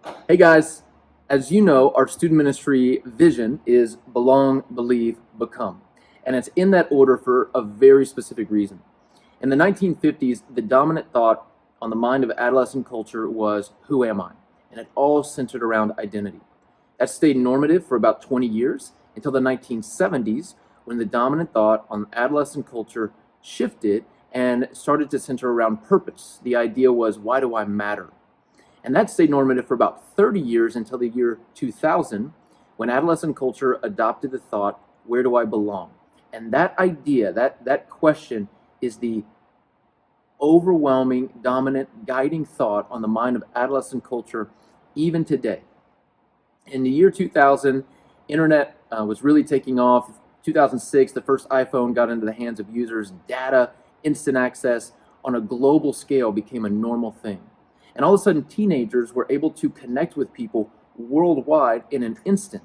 Hey guys, as you know, our student ministry vision is belong, believe, become. And it's in that order for a very specific reason. In the 1950s, the dominant thought on the mind of adolescent culture was, who am I? And it all centered around identity. That stayed normative for about 20 years until the 1970s, when the dominant thought on adolescent culture shifted and started to center around purpose. The idea was, why do I matter? And that stayed normative for about 30 years until the year 2000, when adolescent culture adopted the thought, where do I belong? And that idea, that question is the overwhelming, dominant, guiding thought on the mind of adolescent culture even today. In the year 2000, internet was really taking off. 2006, the first iPhone got into the hands of users. Data, instant access on a global scale became a normal thing. And all of a sudden, teenagers were able to connect with people worldwide in an instant.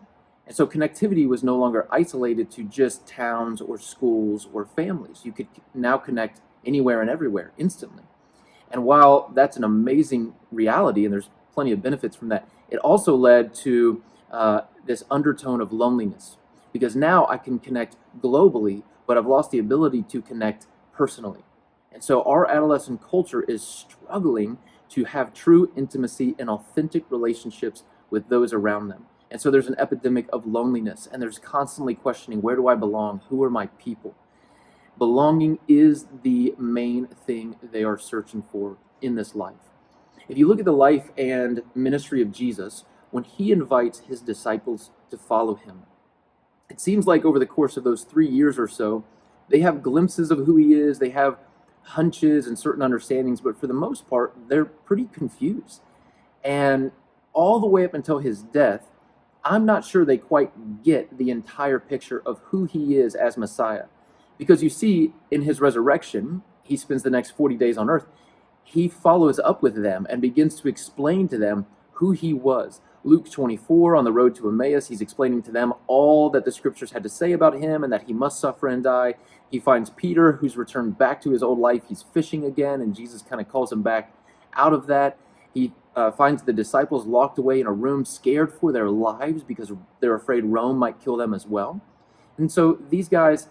And so connectivity was no longer isolated to just towns or schools or families. You could now connect anywhere and everywhere instantly. And while that's an amazing reality, and there's plenty of benefits from that, it also led to this undertone of loneliness. Because now I can connect globally, but I've lost the ability to connect personally. And so our adolescent culture is struggling to have true intimacy and authentic relationships with those around them. And so there's an epidemic of loneliness, and there's constantly questioning, where do I belong? Who are my people? Belonging is the main thing they are searching for in this life. If you look at the life and ministry of Jesus, when he invites his disciples to follow him, it seems like over the course of those 3 years or so, they have glimpses of who he is, they have hunches and certain understandings, but for the most part, they're pretty confused. And all the way up until his death, I'm not sure they quite get the entire picture of who he is as Messiah. Because you see, in his resurrection, he spends the next 40 days on earth. He follows up with them and begins to explain to them who he was. Luke 24, on the road to Emmaus, he's explaining to them all that the scriptures had to say about him and that he must suffer and die. He finds Peter, who's returned back to his old life. He's fishing again, and Jesus kind of calls him back out of that. He finds the disciples locked away in a room, scared for their lives because they're afraid Rome might kill them as well. And so these guys,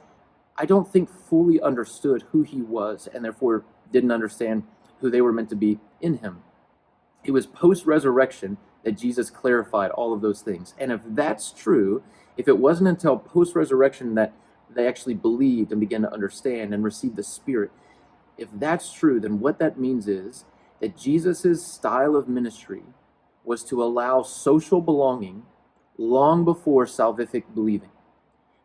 I don't think fully understood who he was, and therefore didn't understand who they were meant to be in him. It was post-resurrection that Jesus clarified all of those things. And if that's true, if it wasn't until post-resurrection that they actually believed and began to understand and receive the Spirit, if that's true, then what that means is that Jesus' style of ministry was to allow social belonging long before salvific believing.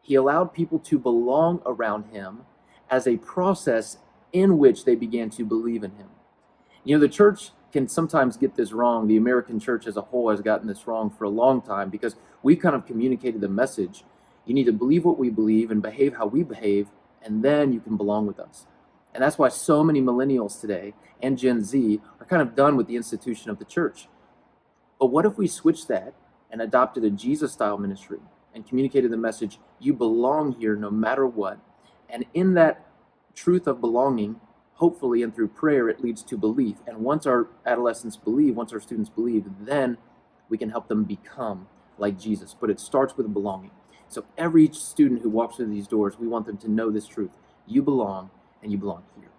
He allowed people to belong around him as a process in which they began to believe in him. You know, the church can sometimes get this wrong. The American church as a whole has gotten this wrong for a long time because we've kind of communicated the message. You need to believe what we believe and behave how we behave, and then you can belong with us. And that's why so many millennials today and Gen Z are kind of done with the institution of the church. But what if we switched that and adopted a Jesus-style ministry and communicated the message, you belong here no matter what, and in that truth of belonging, hopefully, and through prayer, it leads to belief. And once our adolescents believe, once our students believe, then we can help them become like Jesus. But it starts with belonging. So every student who walks through these doors, we want them to know this truth. You belong, and you belong here.